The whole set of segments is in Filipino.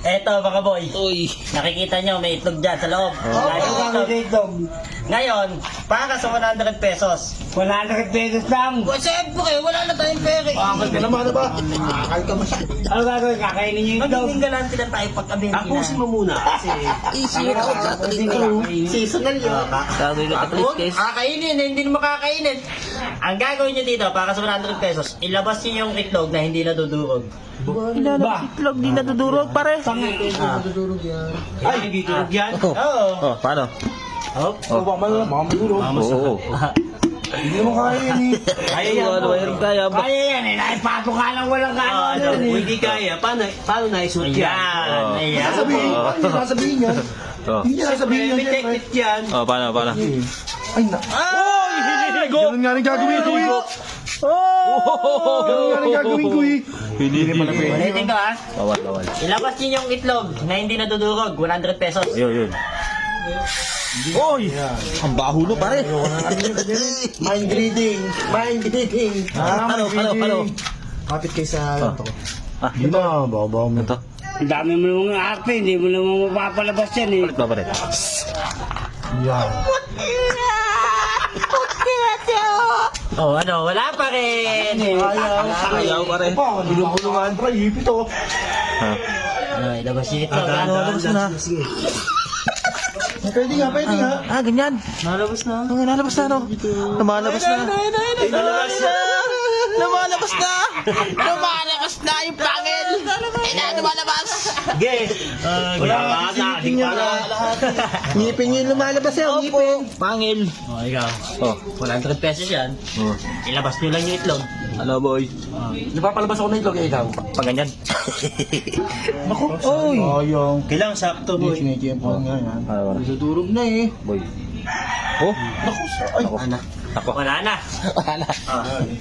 Eto mga boy, Uy. nakikita nyo may itlog dyan sa loob. Ngayon, para sa 100 pesos. 100 pesos lang. Siyempre, wala na tayong pera. Bakit ka naman ba? Akal ka masyado. Ano gagawin? Kakainin niyo yung itlog? Magiging galante lang tayo pag-abenti na. Tapusin mo muna. Kasi Easy yun ako. seasonal yun. Gagawin ka at least, Kakainin, hindi mo makakainin. Ang gagawin nyo dito, para sa 100 pesos, ilabas nyo yung itlog na hindi nadudurog. Ba? Itlog, di nadudurog, pare. Ay, hindi tulog yan. Oh. Oo. Oh, paano? Oh. Baka malulog. Oo. Hindi mo kaya yan eh. Kaya yan. Ano, mayroon kaya ba? Kaya yan eh. Naipato ka lang walang ano, gano'n eh. Hindi kaya. Paano naisut yan? Ayan. Ayan. Sasabihin. Hindi sasabihin yan. Oh. Hindi sasabihin yan. May technique yan. Oh, paano? Ay na. Ganun nga rin gagawin ko eh. Ganun nga rin gagawin ko eh. Hindi pala pwede. Ulitin ko ha. Bawal. Ilabas nyo yung itlog na hindi nadudurog, 100 pesos. Yun. Oy! Ang baho no, pare. Mind reading. Mind reading. Ano? Kapit kayo sa lanto ko. Ah, Yun na, babaw mo. ito. Ang dami mo namang arte, hindi mo naman mapapalabas yan eh. Palit ba, pare? Yan. Oh, ano, wala pa rin. Ayaw, pare. Bulong-bulungan, pre, hipit oh. Ha? Ano, ilabas yung itlog ha. Nalabas na. Pwede nga. Ah, ganyan. Nalabas na. Oh, nalabas na, no? Lumalabas na. Lumalabas na. Lumalabas na. Lumalabas na yung pangil. Ay na, lumalabas. Sige. Wala pa na. Di pa na. Ngipin yung lumalabas yan. Ngipin. Pangil. Oh, ikaw. Oh. 100 pesos yan. Oh. Ilabas nyo lang yung itlog. Ano, boy? Napapalabas ako ng itlog eh, ikaw. Pag ganyan. Oy! Sayang. Kailang sakto, boy. Sinitiyempo nga yan. Wala. Nadurog na eh. Boy. Oh. Ay, Ako. Wala na.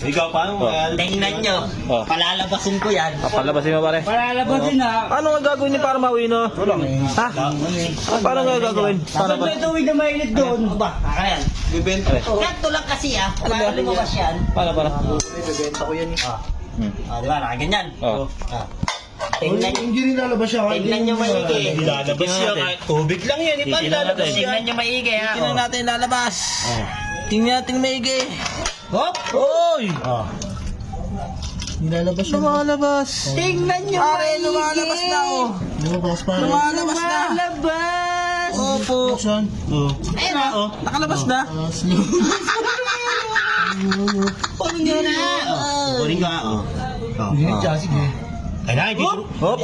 Ikaw, paano mo? Tingnan nyo. Oh. Palalabasin ko yan. Papalabasin mo, pare. palalabasin ha. Paano nga gagawin niyo para mauwi, no? Wala eh. Ha? Paano nga gagawin? Paano Saan ba? ba tuwid na mainit doon? Ba, kakayan. Bibenta. Ganto lang kasi para lumabas yan. Paano? Bebenta ko yan eh. Ah, di ba? Nakaganyan. Oh. Tingnan, Hindi rin lalabas siya. tingnan nyo maigi. Ilalabas siya kahit tubig lang yan. Paano ilalabas yan? Tingnan nyo maigi ha. Tingnan natin lalabas. Tingnan natin maigi. Hop! Oy! Nilalabas siya. Lumalabas. Tingnan nyo Pare, maigi. lumalabas na, oh. Lumabas pa rin. Lumalabas na. Lumalabas! Opo. Saan? Ayun na. Oh, nakalabas na. Paano nyo na? Kunin ka nga, oh. Hindi siya, sige. Ay na, hindi. Hop.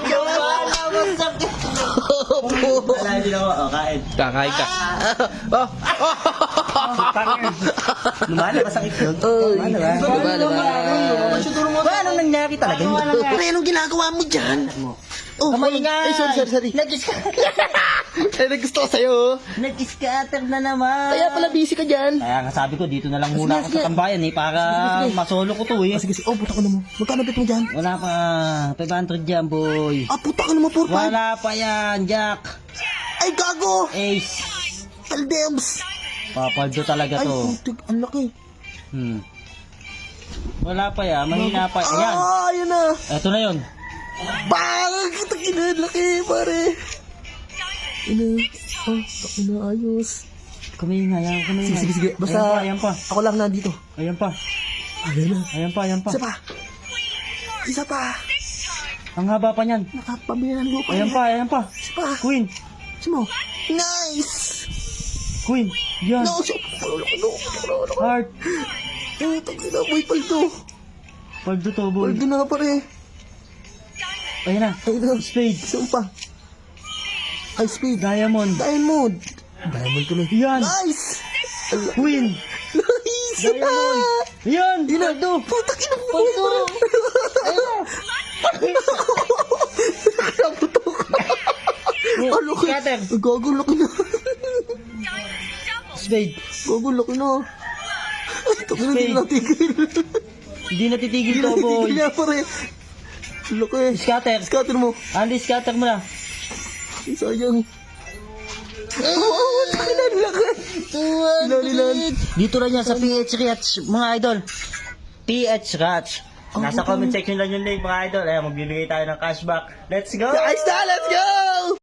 Lumalabas sa... Wala, hindi na ako. Kain. Kakain ka. Oh. Lumalabas ang itlog. Lumalabas. Ba, anong nangyari talaga? Pre, anong ginagawa mo dyan? Oh, Kamay nga. Ay, sorry. Ay, nagusto ko sa'yo. Nag-scatter na naman. Kaya pala busy ka dyan. Kaya nga sabi ko, dito na lang muna ako sa tambayan eh, para masolo ko to eh. Sige. Oh, puta ka naman. Magkano bet mo dyan? Wala pa, 500 dyan boy. Ah, puta ka naman, 4-5. Wala pa yan, Jack. Ay, gago. Ace. Aldems. Papaldo talaga Ay, to. putik. Ang laki. Wala pa yan, mahina pa. Ayan, Ah, yun na. eto na yun. Bang! Kita kina, laki, pare. Ina. Oh, takina, ayos. Kumain nga, yan, kumain nga. Sige. Basta, Ayan pa, ako lang nandito. ayan pa. Ayan na. Ayan pa. Isa pa. Ang haba pa niyan. Nakapabili ng lupa. Ayan pa. Isa pa. Queen, Isa mo. Nice. Queen, yan. No, siya. No. Heart. Eh, takina, boy, paldo. Paldo to boy. Paldo na nga, pare. Ayan na. Ay, na. Spade. Isa pa. Ay, speed. Diamond. Diamond tuloy. Yan. Nice. Queen. Nice. Diamond. Yan. Paldo. Putak ina mo. Paldo. Nakaputok. Ano ka? Scatter. Gago, laki na. Spade. Gago, laki na. Ay, takina, hindi Spade. natigil. Hindi natitigil to boy. Hindi na, pare. Laki. Scatter. Scatter mo. Andy, scatter mo na. Ay, sayang. Oh, takina, laki. Lilan. Dito lang yan sa PH Rats, mga idol. PH Rats. Nasa comment section lang yung link mga idol. Ayan, magbibigay tayo ng cashback. Let's go! Ayos na, let's go!